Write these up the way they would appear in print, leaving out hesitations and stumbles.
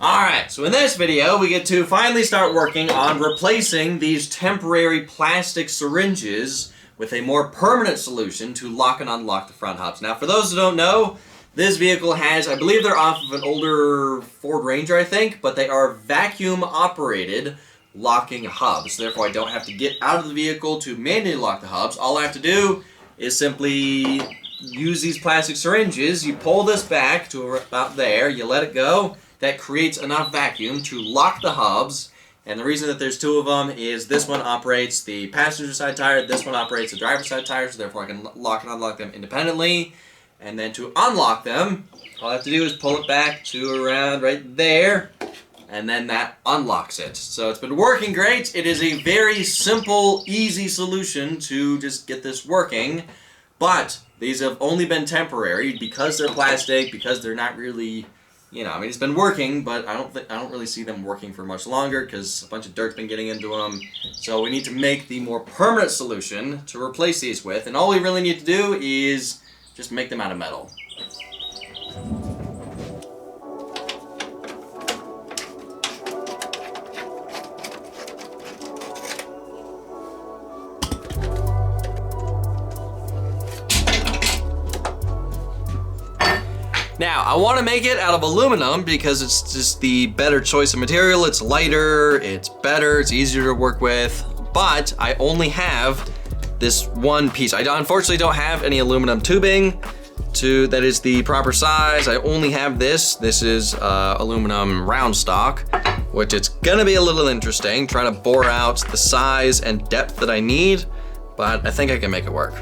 Alright, so in this video we get to finally start working on replacing these temporary plastic syringes with a more permanent solution to lock and unlock the front hubs. Now for those who don't know, this vehicle has, I believe they're off of an older Ford Ranger I think, but they are vacuum operated locking hubs. Therefore I don't have to get out of the vehicle to manually lock the hubs. All I have to do is simply use these plastic syringes. You pull this back to about there, you let it go. That creates enough vacuum to lock the hubs, and the reason that there's two of them is this one operates the passenger side tire, this one operates the driver's side tire, so therefore I can lock and unlock them independently. And then to unlock them, all I have to do is pull it back to around right there, and then that unlocks it. So it's been working great. It is a very simple, easy solution to just get this working, but these have only been temporary because they're plastic, because they're not really, you know, I mean, it's been working, but I don't really see them working for much longer because a bunch of dirt's been getting into them. So we need to make the more permanent solution to replace these with, and all we really need to do is just make them out of metal. Now, I want to make it out of aluminum because it's just the better choice of material. It's lighter, it's better, it's easier to work with, but I only have this one piece. I unfortunately don't have any aluminum tubing that is the proper size. I only have this. This is aluminum round stock, which it's gonna be a little interesting, trying to bore out the size and depth that I need, but I think I can make it work.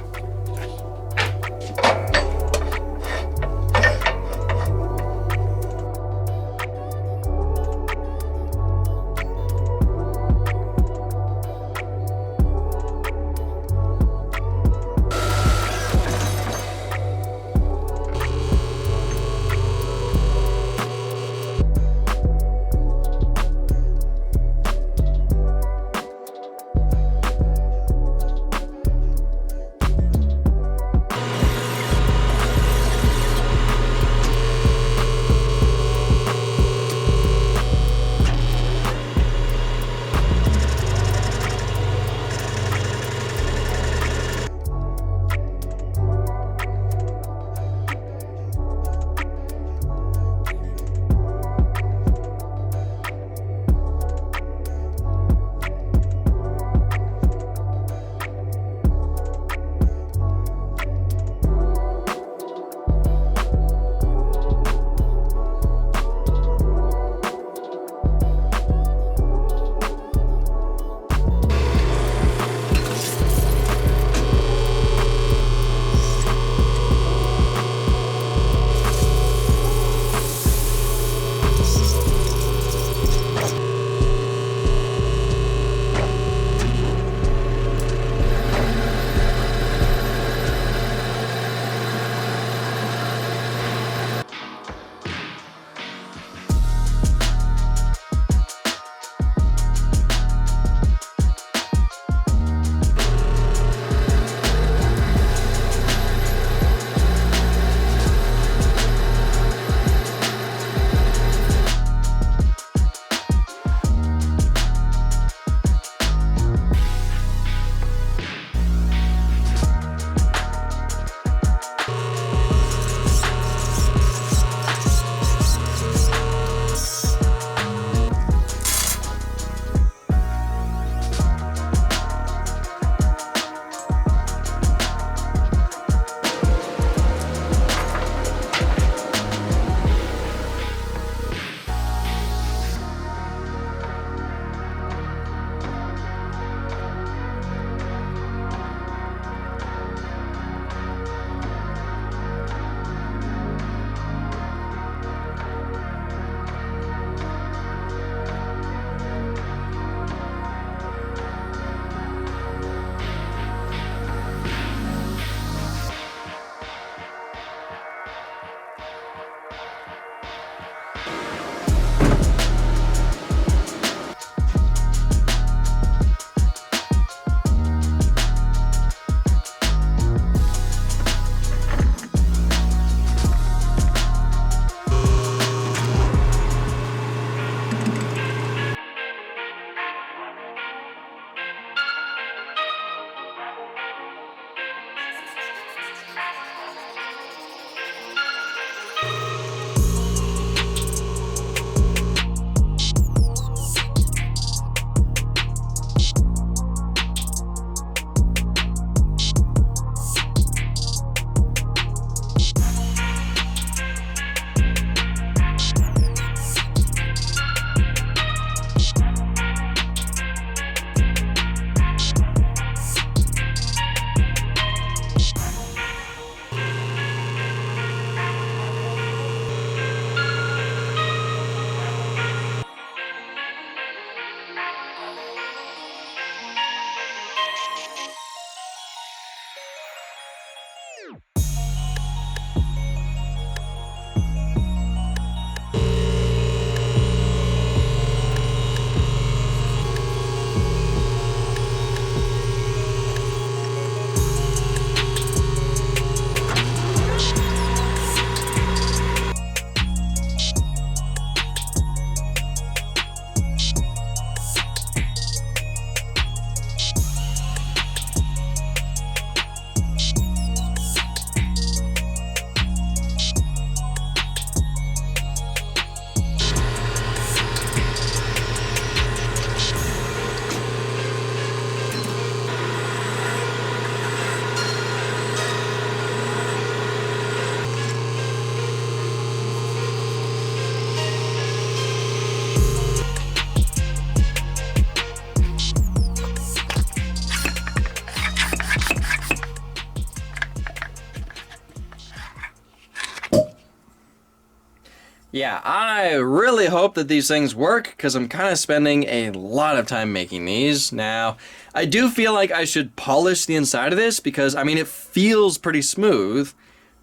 yeah, I really hope that these things work because I'm kind of spending a lot of time making these. Now, I do feel like I should polish the inside of this because, I mean, it feels pretty smooth,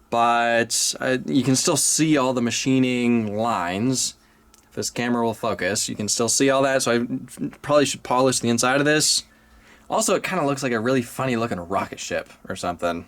but you can still see all the machining lines. If this camera will focus, you can still see all that, so I probably should polish the inside of this. Also, it kind of looks like a really funny looking rocket ship or something.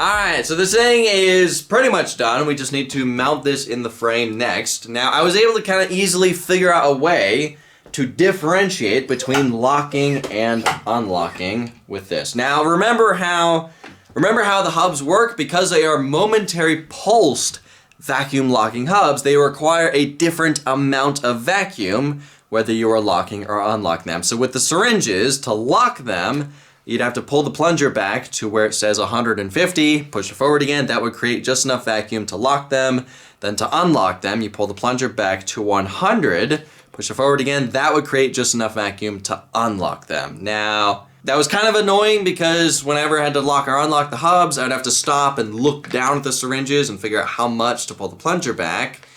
Alright, so this thing is pretty much done. We just need to mount this in the frame next. Now, I was able to kind of easily figure out a way to differentiate between locking and unlocking with this. Now, remember how the hubs work? Because they are momentary pulsed vacuum locking hubs, they require a different amount of vacuum whether you are locking or unlocking them. So with the syringes, to lock them, you'd have to pull the plunger back to where it says 150, push it forward again. That would create just enough vacuum to lock them. Then to unlock them, you pull the plunger back to 100, push it forward again. That would create just enough vacuum to unlock them. Now, that was kind of annoying because whenever I had to lock or unlock the hubs, I'd have to stop and look down at the syringes and figure out how much to pull the plunger back.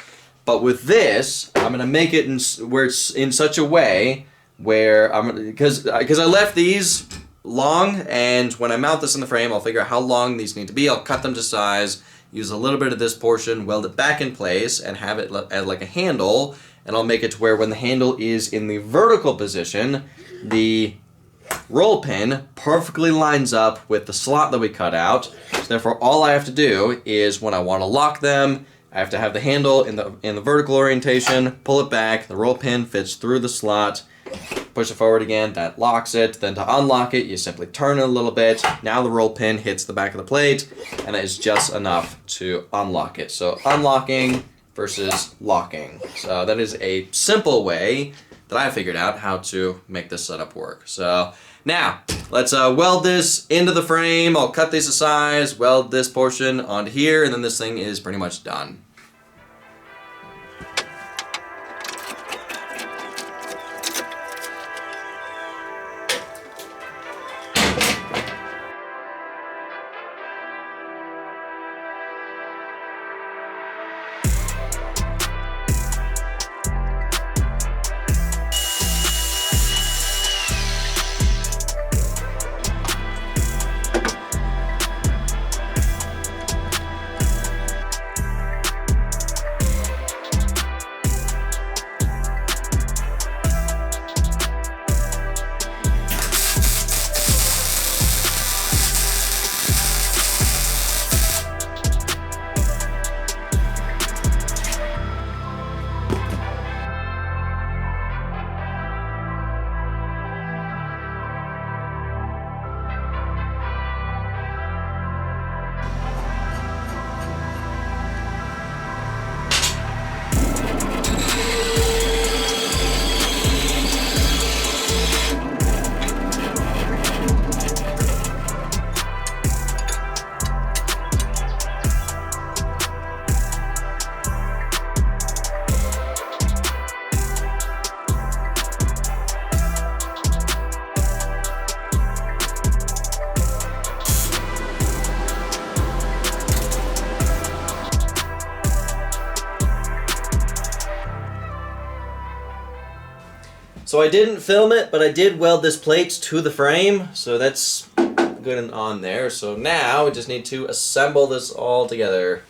But with this, I'm gonna make it where it's in such a way where because I left these long, and when I mount this in the frame, I'll figure out how long these need to be. I'll cut them to size, use a little bit of this portion, weld it back in place, and have it as like a handle, and I'll make it to where when the handle is in the vertical position, the roll pin perfectly lines up with the slot that we cut out. So therefore, all I have to do is when I want to lock them, I have to have the handle in the vertical orientation, pull it back, the roll pin fits through the slot, push it forward again, that locks it. Then to unlock it, you simply turn it a little bit. Now the roll pin hits the back of the plate, and that is just enough to unlock it. So unlocking versus locking. So that is a simple way that I figured out how to make this setup work. So now, let's weld this into the frame. I'll cut these to size, weld this portion onto here, and then this thing is pretty much done. So I didn't film it, but I did weld this plate to the frame, so that's good and on there. So now we just need to assemble this all together.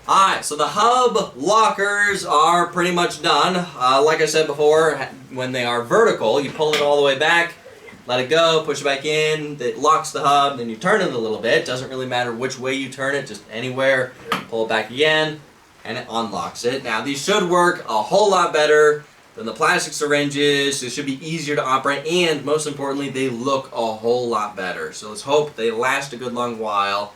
Alright, so the hub lockers are pretty much done. Like I said before, when they are vertical, you pull it all the way back, let it go, push it back in, it locks the hub, then you turn it a little bit. Doesn't really matter which way you turn it, just anywhere. Pull it back again, and it unlocks it. Now, these should work a whole lot better than the plastic syringes. It should be easier to operate, and most importantly, they look a whole lot better. So let's hope they last a good long while,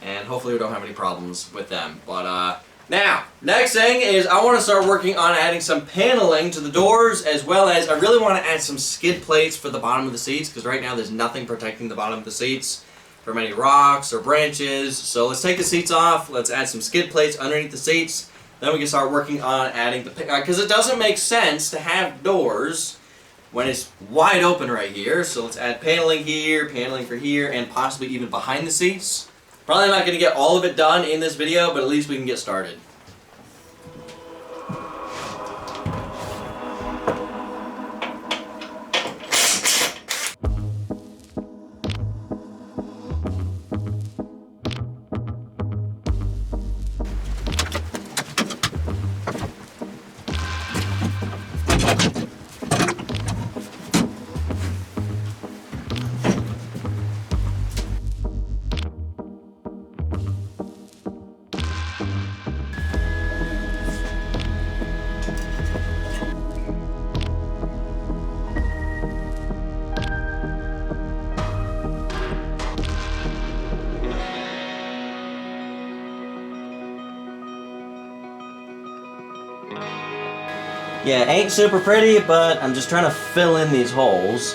and hopefully we don't have any problems with them. But now, next thing is I want to start working on adding some paneling to the doors, as well as I really want to add some skid plates for the bottom of the seats, because right now there's nothing protecting the bottom of the seats from any rocks or branches. So let's take the seats off, let's add some skid plates underneath the seats, then we can start working on adding the, because it doesn't make sense to have doors when it's wide open right here. So let's add paneling here, paneling for here, and possibly even behind the seats. Probably not going to get all of it done in this video, but at least we can get started. Yeah, ain't super pretty, but I'm just trying to fill in these holes.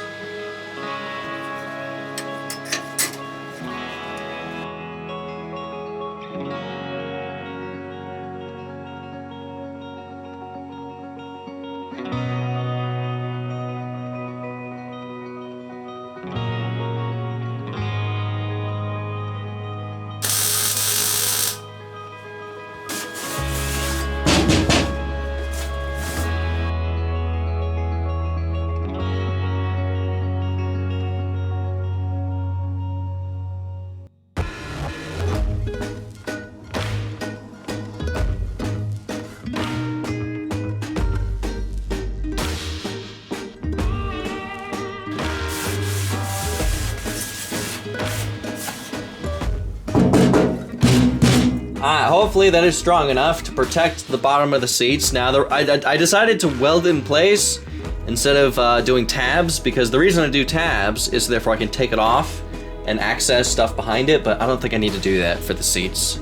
Hopefully that is strong enough to protect the bottom of the seats. Now, I decided to weld in place instead of doing tabs, because the reason I do tabs is so therefore I can take it off and access stuff behind it, but I don't think I need to do that for the seats.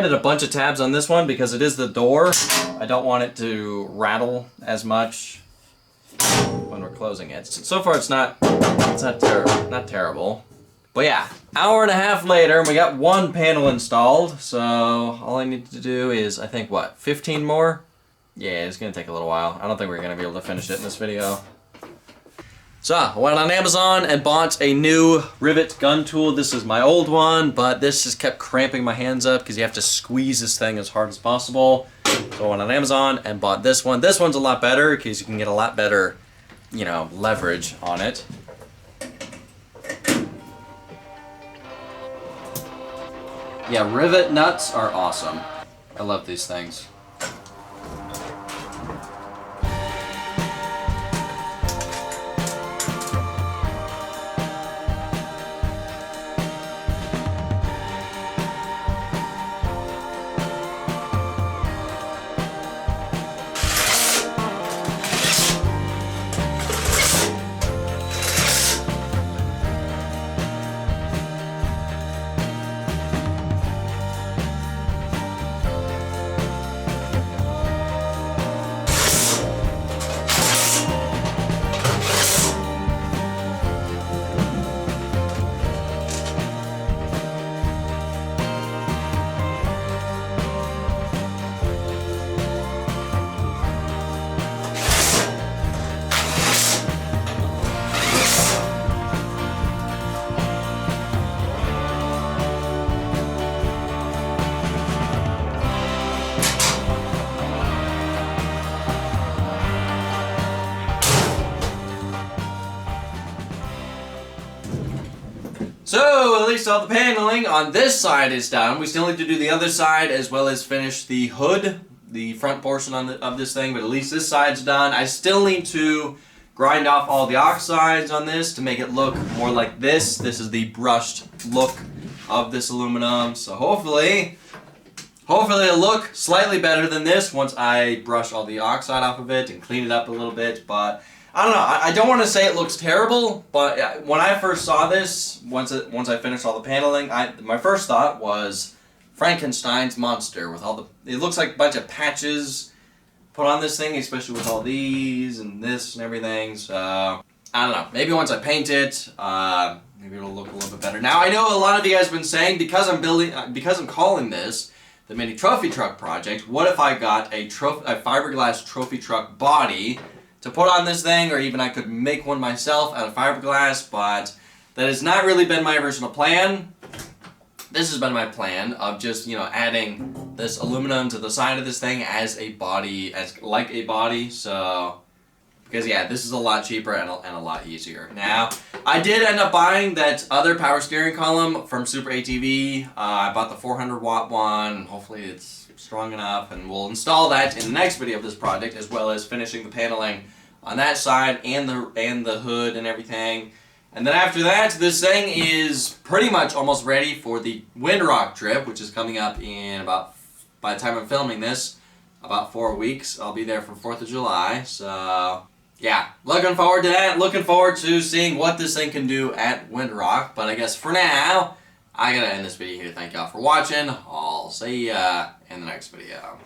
added a bunch of tabs on this one because it is the door. I don't want it to rattle as much when we're closing it. So far it's not terrible. But yeah, hour and a half later, and we got one panel installed. So all I need to do is, I think, what, 15 more? Yeah, it's gonna take a little while. I don't think we're gonna be able to finish it in this video. So, I went on Amazon and bought a new rivet gun tool. This is my old one, but this just kept cramping my hands up because you have to squeeze this thing as hard as possible. So I went on Amazon and bought this one. This one's a lot better because you can get a lot better, you know, leverage on it. Yeah, rivet nuts are awesome. I love these things. So, at least all the paneling on this side is done. We still need to do the other side as well as finish the hood, the front portion of this thing, but at least this side's done. I still need to grind off all the oxides on this to make it look more like this. This is the brushed look of this aluminum, so hopefully it'll look slightly better than this once I brush all the oxide off of it and clean it up a little bit, but I don't know. I don't want to say it looks terrible, but when I first saw this, once I finished all the paneling, my first thought was Frankenstein's monster with all the. It looks like a bunch of patches put on this thing, especially with all these and this and everything. So I don't know. Maybe once I paint it, maybe it'll look a little bit better. Now I know a lot of you guys have been saying because I'm calling this the mini trophy truck project. What if I got a fiberglass trophy truck body to put on this thing, or even I could make one myself out of fiberglass, but that has not really been my original plan. This has been my plan of just, you know, adding this aluminum to the side of this thing as a body, like a body, so, because yeah, this is a lot cheaper and a lot easier. Now, I did end up buying that other power steering column from Super ATV. I bought the 400 watt one, hopefully it's strong enough, and we'll install that in the next video of this project, as well as finishing the paneling on that side and the hood and everything. And then after that, this thing is pretty much almost ready for the Windrock trip, which is coming up in about, by the time I'm filming this, about 4 weeks. I'll be there for 4th of July, so yeah, looking forward to that. Looking forward to seeing what this thing can do at Windrock. But I guess for now, I gotta end this video here. Thank y'all for watching. I'll see ya in the next video.